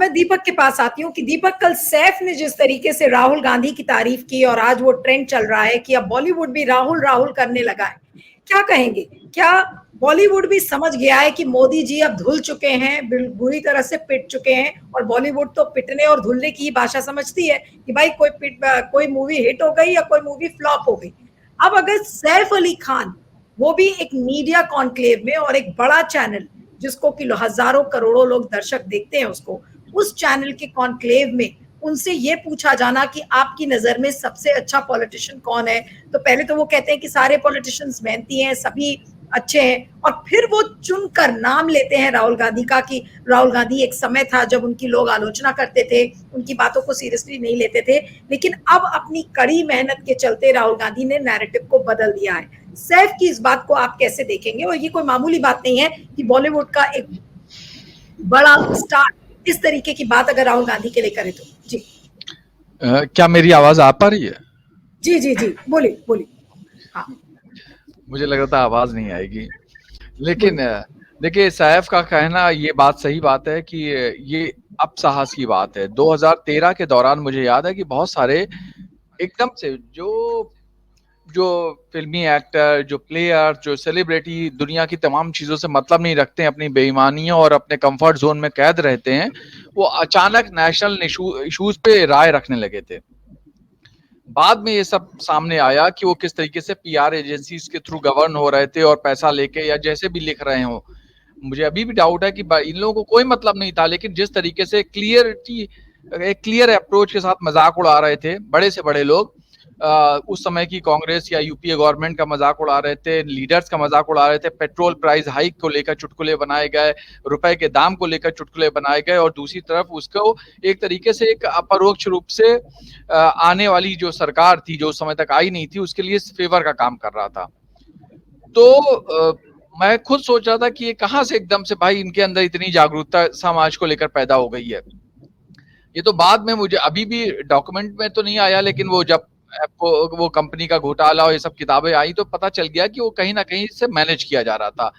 मैं दीपक के पास आती हूँ कि दीपक, कल सैफ ने जिस तरीके से राहुल गांधी की तारीफ की और आज वो ट्रेंड चल रहा है कि अब बॉलीवुड भी राहुल राहुल करने लगा है, क्या कहेंगे? क्या बॉलीवुड भी समझ गया है कि मोदी जी अब धुल चुके हैं, बुरी तरह से पिट चुके हैं, और बॉलीवुड तो पिटने और धुलने की भाषा समझती है कि भाई कोई मूवी हिट हो गई या कोई मूवी फ्लॉप हो गई। अब अगर सैफ अली खान, वो भी एक मीडिया कॉन्क्लेव में और एक बड़ा चैनल जिसको कि हजारों करोड़ों लोग दर्शक देखते हैं उसको, उस चैनल के कॉन्क्लेव में उनसे ये पूछा जाना कि आपकी नजर में सबसे अच्छा पॉलिटिशियन कौन है, तो पहले तो वो कहते हैं कि सारे पॉलिटिशियंस मेहनती हैं, सभी अच्छे हैं, और फिर वो चुनकर नाम लेते हैं राहुल गांधी का कि राहुल गांधी एक समय था जब उनकी लोग आलोचना करते थे, उनकी बातों को सीरियसली नहीं लेते थे, लेकिन अब अपनी कड़ी मेहनत के चलते राहुल गांधी ने नैरेटिव को बदल दिया है। सैफ की इस बात को आप कैसे देखेंगे? और ये कोई मामूली बात नहीं है कि बॉलीवुड का एक बड़ा स्टार इस तरीके की बात अगर राहुल गांधी के लिए करे तो। जी क्या मेरी आवाज आ पा रही है? जी जी जी, बोलिए बोलिए। हाँ, मुझे लग रहा था आवाज नहीं आएगी, लेकिन देखिए, सैफ का कहना ये बात सही बात है कि ये अब साहस की बात है। 2013 के दौरान मुझे याद है कि बहुत सारे एकदम से जो फिल्मी एक्टर, जो प्लेयर, जो सेलिब्रिटी दुनिया की तमाम चीजों से मतलब नहीं रखते हैं, अपनी बेईमानियों और अपने कंफर्ट जोन में कैद रहते हैं, वो अचानक नेशनल इश्यूज पे राय रखने लगे थे। बाद में ये सब सामने आया कि वो किस तरीके से पीआर एजेंसीज के थ्रू गवर्न हो रहे थे और पैसा लेके या जैसे भी लिख रहे हो। मुझे अभी भी डाउट है कि इन लोगों को कोई मतलब नहीं था, लेकिन जिस तरीके से एक क्लियर अप्रोच के साथ मजाक उड़ा रहे थे बड़े से बड़े लोग, उस समय की कांग्रेस या यूपीए गवर्नमेंट का मजाक उड़ा रहे थे, लीडर्स का मजाक उड़ा रहे थे, पेट्रोल प्राइस हाइक को लेकर चुटकुले बनाए गए, रुपए के दाम को लेकर चुटकुले बनाए गए, और दूसरी तरफ उसको एक तरीके से एक अपरोक्ष रूप से आने वाली जो सरकार थी, जो उस समय तक आई नहीं थी, उसके लिए फेवर का काम कर रहा था। तो मैं खुद सोच रहा था कि ये कहां से एकदम से भाई इनके अंदर इतनी जागरूकता समाज को लेकर पैदा हो गई है। ये तो बाद में, मुझे अभी भी डॉक्यूमेंट में तो नहीं आया, लेकिन वो जब वो कंपनी का घोटाला और ये सब किताबें आई तो पता चल गया कि वो कहीं ना कहीं से मैनेज किया जा रहा था।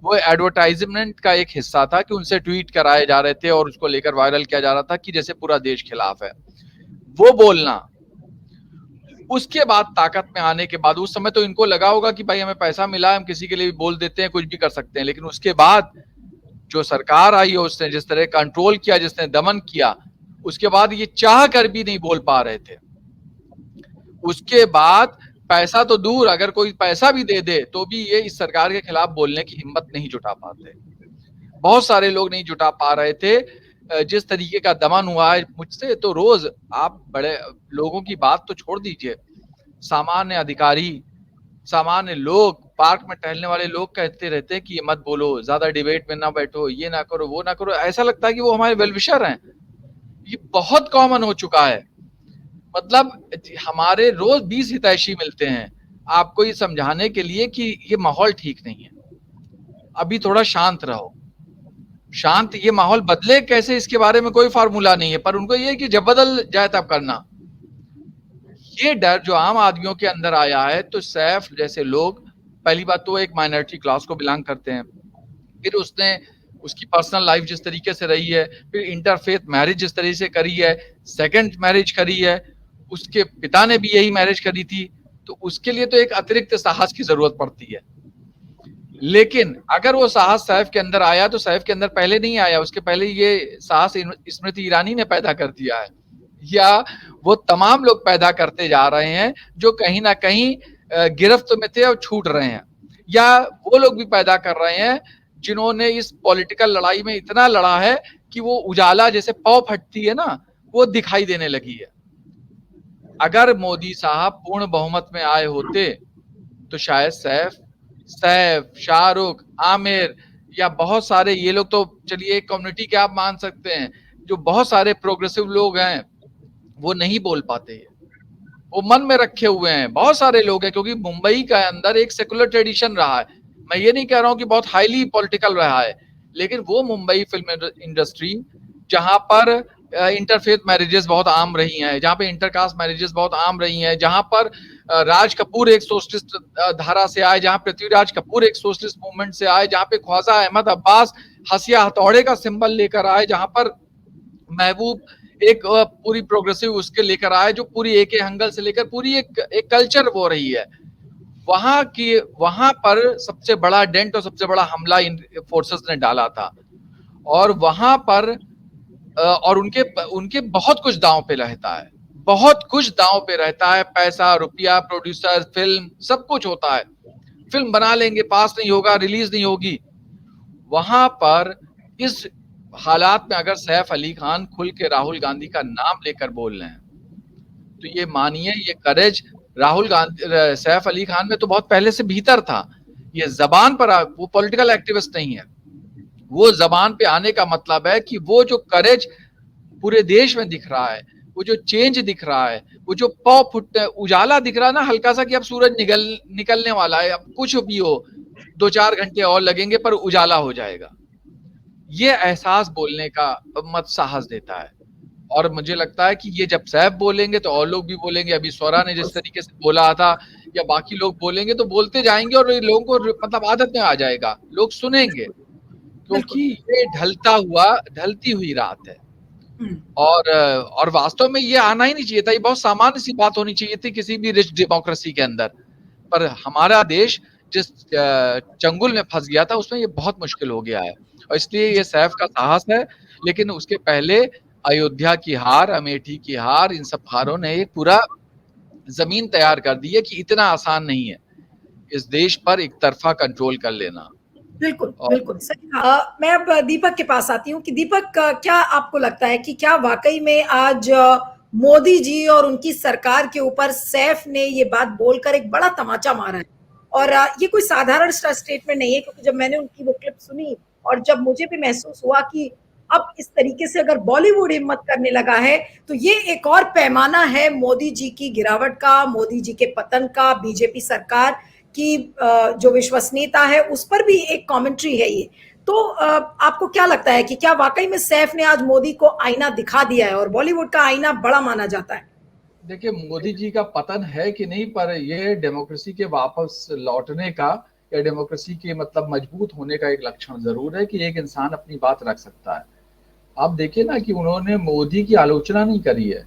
वो एडवर्टाइजमेंट का एक हिस्सा था कि उनसे ट्वीट कराए जा रहे थे और उसको लेकर वायरल किया जा रहा था कि जैसे पूरा देश खिलाफ है। वो बोलना, उसके बाद ताकत में आने के बाद, उस समय तो इनको लगा होगा कि भाई हमें पैसा मिला है, हम किसी के लिए भी बोल देते हैं, कुछ भी कर सकते हैं, लेकिन उसके बाद जो सरकार आई है उसने जिस तरह कंट्रोल किया, जिसने दमन किया, उसके बाद ये चाह कर भी नहीं बोल पा रहे थे। उसके बाद पैसा तो दूर, अगर कोई पैसा भी दे दे तो भी ये इस सरकार के खिलाफ बोलने की हिम्मत नहीं जुटा पाते। बहुत सारे लोग नहीं जुटा पा रहे थे। जिस तरीके का दमन हुआ है मुझसे, तो रोज आप बड़े लोगों की बात तो छोड़ दीजिए, सामान्य अधिकारी, सामान्य लोग, पार्क में टहलने वाले लोग कहते रहते हैं कि ये मत बोलो, ज्यादा डिबेट में ना बैठो, ये ना करो, वो ना करो। ऐसा लगता है कि वो हमारे वेलविशर हैं। ये बहुत कॉमन हो चुका है। मतलब हमारे रोज 20 हितैषी मिलते हैं आपको ये समझाने के लिए कि ये माहौल ठीक नहीं है, अभी थोड़ा शांत रहो। शांत, ये माहौल बदले कैसे इसके बारे में कोई फार्मूला नहीं है, पर उनको ये कि जब बदल जाए तब करना। ये डर जो आम आदमियों के अंदर आया है, तो सैफ जैसे लोग, पहली बात तो एक माइनॉरिटी क्लास को बिलोंग करते हैं, फिर उसने उसकी पर्सनल लाइफ जिस तरीके से रही है, फिर इंटरफेथ मैरिज जिस तरीके से करी है, सेकंड मैरिज करी है, उसके पिता ने भी यही मैरिज करी थी, तो उसके लिए तो एक अतिरिक्त साहस की जरूरत पड़ती है। लेकिन अगर वो साहस सैफ के अंदर आया तो सैफ के अंदर पहले नहीं आया, उसके पहले ये साहस स्मृति ईरानी ने पैदा कर दिया है, या वो तमाम लोग पैदा करते जा रहे हैं जो कहीं ना कहीं गिरफ्त में थे और छूट रहे हैं, या वो लोग भी पैदा कर रहे हैं जिन्होंने इस पॉलिटिकल लड़ाई में इतना लड़ा है कि वो उजाला जैसे पौ फटती है ना, वो दिखाई देने लगी है। अगर मोदी साहब पूर्ण बहुमत में आए होते तो शायद सैफ, शाहरुख, आमिर या बहुत सारे, ये लोग तो चलिए एक कम्युनिटी के आप मान सकते हैं, जो बहुत सारे प्रोग्रेसिव लोग हैं वो नहीं बोल पाते हैं, वो मन में रखे हुए हैं। बहुत सारे लोग हैं, क्योंकि मुंबई के अंदर एक सेकुलर ट्रेडिशन रहा है। मैं ये नहीं कह रहा हूं कि बहुत हाईली पॉलिटिकल रहा है, लेकिन वो मुंबई फिल्म इंडस्ट्री जहां पर इंटरफेथ मैरिजेस बहुत आम रही हैं, जहां पे इंटरकास्ट मैरिजेस बहुत आम रही हैं, जहां पर राज कपूर एक सोशलिस्ट धारा से आए, जहां पृथ्वीराज कपूर एक सोशलिस्ट मूवमेंट से आए, जहां पे ख्वाजा अहमद अब्बास हसिया हथौड़े का सिंबल लेकर आए, जहां पर महबूब एक पूरी प्रोग्रेसिव उसके लेकर आए, जो पूरी एके हंगल से लेकर पूरी एक कल्चर वो रही है। वहां पर सबसे बड़ा डेंट और सबसे बड़ा हमला इन फोर्सेस ने डाला था, और वहां पर और उनके बहुत कुछ दांव पे रहता है, बहुत कुछ दांव पे रहता है, पैसा, रुपया, प्रोड्यूसर, फिल्म, सब कुछ होता है। फिल्म बना लेंगे, पास नहीं होगा, रिलीज नहीं होगी। वहां पर इस हालात में अगर सैफ अली खान खुल के राहुल गांधी का नाम लेकर बोल रहे हैं, तो ये मानिए, ये करेज राहुल गांधी, सैफ अली खान में तो बहुत पहले से भीतर था। ये जबान पर, वो पॉलिटिकल एक्टिविस्ट नहीं है, वो जबान पे आने का मतलब है कि वो जो करेज पूरे देश में दिख रहा है, वो जो चेंज दिख रहा है, वो जो उजाला दिख रहा है ना हल्का सा, कि अब सूरज निकलने वाला है, अब कुछ भी हो, 2-4 घंटे और लगेंगे पर उजाला हो जाएगा, ये एहसास बोलने का मत साहस देता है। और मुझे लगता है कि ये जब सैफ बोलेंगे तो और लोग भी बोलेंगे। अभी स्वरा ने जिस तरीके से बोला था, या बाकी लोग बोलेंगे, तो बोलते जाएंगे और लोगों को मतलब आदत में आ जाएगा, लोग सुनेंगे, क्योंकि ये ढलती हुई रात है। और वास्तव में ये आना ही नहीं चाहिए था, ये बहुत सामान्य सी बात होनी चाहिए थी किसी भी रिच डेमोक्रेसी के अंदर। पर हमारा देश जिस चंगुल में फंस गया था, उसमें ये बहुत मुश्किल हो गया है, और इसलिए ये सैफ का साहस है। लेकिन उसके पहले अयोध्या की हार, अमेठी की हार, इन सब हारों ने एक पूरा जमीन तैयार कर दी है कि इतना आसान नहीं है इस देश पर एक तरफा कंट्रोल कर लेना। बिल्कुल, बिल्कुल सही कहा। मैं अब दीपक के पास आती हूँ कि दीपक, क्या आपको लगता है कि क्या वाकई में आज मोदी जी और उनकी सरकार के ऊपर सैफ ने ये बात बोलकर एक बड़ा तमाचा मारा है? और ये कोई साधारण स्टेटमेंट नहीं है, क्योंकि जब मैंने उनकी वो क्लिप सुनी और जब मुझे भी महसूस हुआ कि अब इस तरीके से अगर बॉलीवुड हिम्मत करने लगा है, तो ये एक और पैमाना है मोदी जी की गिरावट का, मोदी जी के पतन का, बीजेपी सरकार की जो विश्वसनीयता है उस पर भी एक कमेंट्री है ये। तो आपको क्या लगता है कि क्या वाकई में सैफ ने आज मोदी को आईना दिखा दिया है और बॉलीवुड का आईना बड़ा माना जाता है? देखिए, मोदी जी का पतन है कि नहीं, पर ये डेमोक्रेसी के वापस लौटने का, या डेमोक्रेसी के मतलब मजबूत होने का एक लक्षण जरूर है कि एक इंसान अपनी बात रख सकता है। आप देखिए ना कि उन्होंने मोदी की आलोचना नहीं करी है,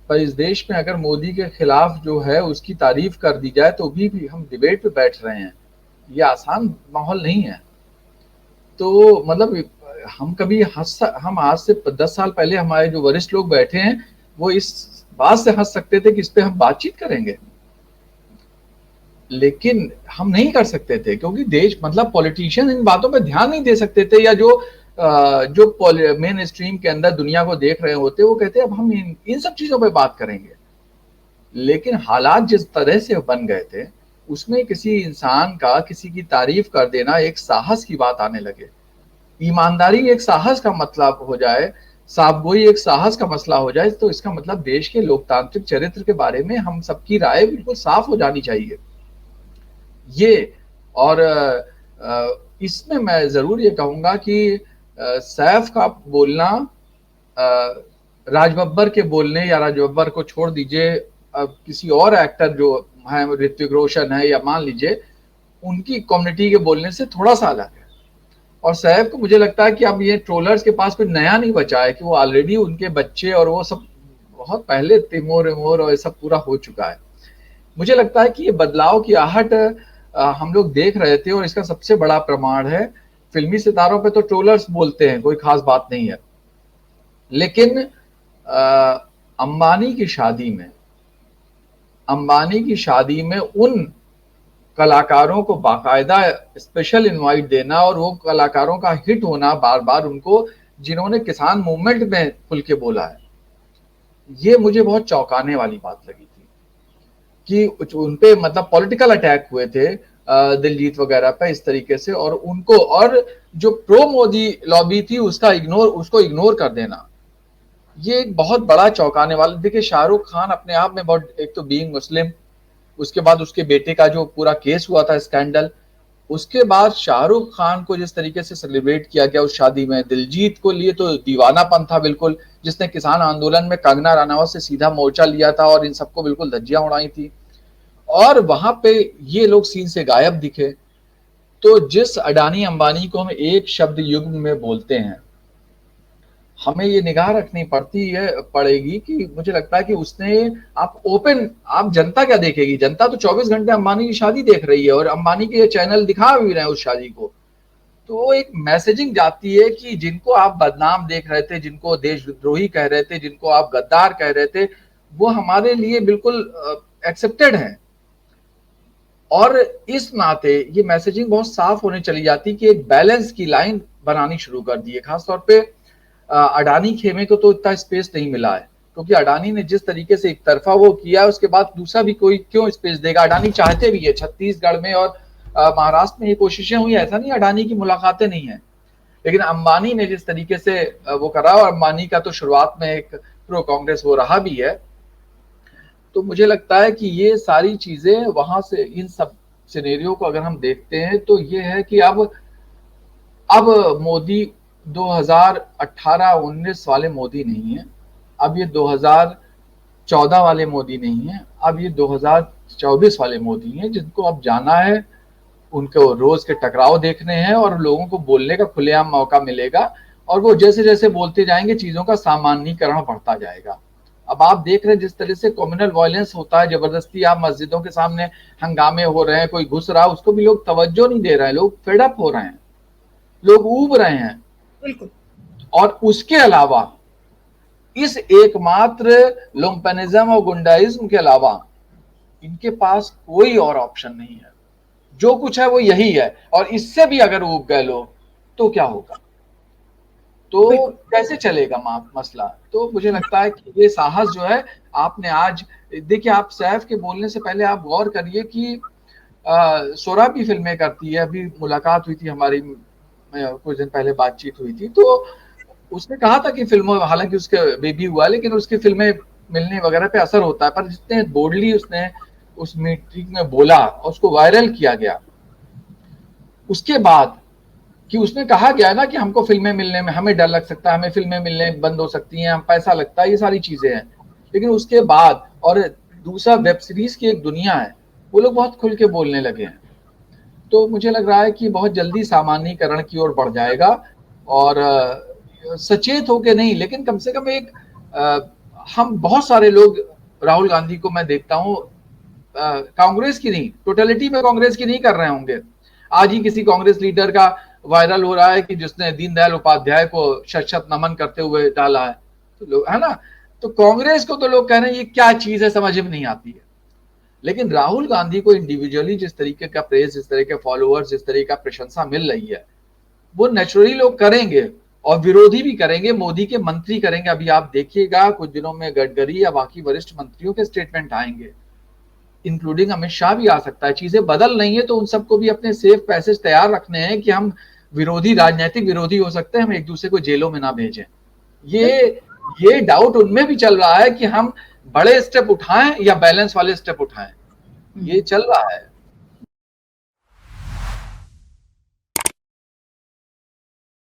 पर इस देश में अगर मोदी के खिलाफ जो है उसकी तारीफ कर दी जाए तो भी हम डिबेट पे बैठ रहे हैं। ये आसान माहौल नहीं है। तो मतलब हम आज से 10 साल पहले हमारे जो वरिष्ठ लोग बैठे हैं, वो इस बात से हंस सकते थे कि इस पे हम बातचीत करेंगे, लेकिन हम नहीं कर सकते थे, क्योंकि देश मतलब पॉलिटिशियन इन बातों पे ध्यान नहीं दे सकते थे, या जो मेन स्ट्रीम के अंदर दुनिया को देख रहे होते, वो कहते अब हम इन सब चीजों पे बात करेंगे। लेकिन हालात जिस तरह से बन गए थे, उसमें किसी इंसान का किसी की तारीफ कर देना एक साहस की बात आने लगे। ईमानदारी एक साहस का मतलब हो जाए, साफगोई एक साहस का मसला हो जाए, तो इसका मतलब देश के लोकतांत्रिक चरित्र के बारे में हम सबकी राय बिल्कुल साफ हो जानी चाहिए। ये और इसमें मैं जरूर ये कहूंगा कि सैफ का बोलना, राज बब्बर के बोलने, या राज बब्बर को छोड़ दीजिए, किसी और एक्टर जो है, ऋतिक रोशन है, या मान लीजिए उनकी कम्युनिटी के बोलने से थोड़ा सा अलग है। और सैफ को मुझे लगता है कि अब ये ट्रोलर्स के पास कोई नया नहीं बचा है, कि वो ऑलरेडी उनके बच्चे और वो सब बहुत पहले तिमोर और ये सब पूरा हो चुका है। मुझे लगता है कि ये बदलाव की आहट हम लोग देख रहे थे, और इसका सबसे बड़ा प्रमाण है, फिल्मी सितारों पे तो ट्रोलर्स बोलते हैं, कोई खास बात नहीं है, लेकिन अंबानी की शादी में उन कलाकारों को बाकायदा स्पेशल इनवाइट देना, और वो कलाकारों का हिट होना बार बार उनको, जिन्होंने किसान मूवमेंट में खुल के बोला है, ये मुझे बहुत चौंकाने वाली बात लगी थी कि उनपे मतलब पॉलिटिकल अटैक हुए थे दिलजीत वगैरह पे इस तरीके से, और उनको, और जो प्रो मोदी लॉबी थी उसको इग्नोर कर देना, ये एक बहुत बड़ा चौंकाने वाला। देखिए, शाहरुख खान अपने आप में बहुत, एक तो बीइंग मुस्लिम, उसके बाद उसके बेटे का जो पूरा केस हुआ था, स्कैंडल, उसके बाद शाहरुख खान को जिस तरीके से सेलिब्रेट किया गया उस शादी में, दिलजीत को लिए तो दीवानापन था बिल्कुल, जिसने किसान आंदोलन में कंगना रनावत से सीधा मोर्चा लिया था और इन सबको बिल्कुल धज्जियां उड़ाई थी, और वहां पे ये लोग सीन से गायब दिखे। तो जिस अडानी अंबानी को हम एक शब्द युग्म में बोलते हैं, हमें ये निगाह रखनी पड़ेगी कि मुझे लगता है कि उसने आप जनता क्या देखेगी, जनता तो 24 घंटे अंबानी की शादी देख रही है और अंबानी के चैनल दिखा भी रहे हैं उस शादी को। तो एक मैसेजिंग जाती है कि जिनको आप बदनाम देख रहे थे, जिनको देशद्रोही कह रहे थे, जिनको आप गद्दार कह रहे थे, वो हमारे लिए बिल्कुल एक्सेप्टेड है। और इस नाते ये मैसेजिंग बहुत साफ होने चली जाती कि एक बैलेंस की लाइन बनानी शुरू कर दी है। खासतौर पे अडानी खेमे को तो इतना स्पेस नहीं मिला है, क्योंकि अडानी ने जिस तरीके से एक तरफा वो किया, उसके बाद दूसरा भी कोई क्यों स्पेस देगा। अडानी चाहते भी है, छत्तीसगढ़ में और महाराष्ट्र में ये कोशिशें हुई, ऐसा नहीं अडानी की मुलाकातें नहीं है, लेकिन अंबानी ने जिस तरीके से वो करा, और अंबानी का तो शुरुआत में एक प्रो कांग्रेस वो रहा भी है। तो मुझे लगता है कि ये सारी चीजें वहां से, इन सब सिनेरियो को अगर हम देखते हैं तो ये है कि अब मोदी 2018-19 वाले मोदी नहीं है, अब ये 2014 वाले मोदी नहीं है, अब ये 2024 वाले मोदी हैं, जिनको अब जाना है, उनको रोज के टकराव देखने हैं और लोगों को बोलने का खुलेआम मौका मिलेगा, और वो जैसे जैसे बोलते जाएंगे चीजों का सामान्यीकरण बढ़ता जाएगा। अब आप देख रहे हैं जिस तरह से कम्युनल वायलेंस होता है, जबरदस्ती आप मस्जिदों के सामने हंगामे हो रहे हैं, कोई घुस रहा, उसको भी लोग तवज्जो नहीं दे रहे हैं, लोग फेड अप हो रहे हैं, लोग ऊब रहे हैं। बिल्कुल। और उसके अलावा इस एकमात्र लुम्पेनिज्म और गुंडाइज्म के अलावा इनके पास कोई और ऑप्शन नहीं है। जो कुछ है वो यही है, और इससे भी अगर ऊब गए लोग तो क्या होगा, तो कैसे चलेगा मसला। तो मुझे लगता है कि ये साहस जो है आपने आज देखिए, आप सैफ के बोलने से पहले आप गौर करिए कि सोरा भी फिल्में करती है। अभी मुलाकात हुई थी हमारी, कुछ दिन पहले बातचीत हुई थी, तो उसने कहा था कि फिल्मों, हालांकि उसके बेबी हुआ, लेकिन उसकी फिल्में मिलने वगैरह पे असर होता है, पर जितने बोल्डली उसने उस मीटिंग में बोला और उसको वायरल किया गया, उसके बाद कि उसने कहा गया ना कि हमको फिल्में मिलने में हमें डर लग सकता है, हमें फिल्में मिलने बंद हो सकती हैं, हम पैसा लगता है, ये सारी चीजें हैं। लेकिन उसके बाद, और दूसरा वेब सीरीज की एक दुनिया है, वो लोग बहुत खुल के बोलने लगे हैं। तो मुझे लग रहा है कि बहुत जल्दी सामान्यीकरण की ओर बढ़ जाएगा, और सचेत होके नहीं, लेकिन कम से कम एक हम बहुत सारे लोग, राहुल गांधी को मैं देखता हूँ, कांग्रेस की नहीं, टोटलिटी में कांग्रेस की नहीं कर रहे होंगे। आज ही किसी कांग्रेस लीडर का वायरल हो रहा है कि जिसने दीनदयाल उपाध्याय को शत शत नमन करते हुए डाला है, तो लोग, है ना, तो कांग्रेस को तो लोग कह रहे हैं ये क्या चीज है, समझ में नहीं आती है। लेकिन राहुल गांधी को इंडिविजुअली जिस तरीके का प्रेस, जिस तरह के फॉलोअर्स, जिस तरह का प्रशंसा मिल रही है, वो नेचुरली लोग करेंगे, और विरोधी भी करेंगे, मोदी के मंत्री करेंगे। अभी आप देखिएगा कुछ दिनों में गडकरी या बाकी वरिष्ठ मंत्रियों के स्टेटमेंट आएंगे, इंक्लूडिंग अमित शाह भी आ सकता है। चीजें बदल नहीं है तो उन सबको भी अपने सेफ पैसेज तैयार रखने हैं कि हम विरोधी, राजनीतिक विरोधी हो सकते हैं, हम एक दूसरे को जेलों में ना भेजें। ये डाउट उनमें भी चल रहा है कि हम बड़े स्टेप उठाएं या बैलेंस वाले स्टेप उठाएं, ये चल रहा है।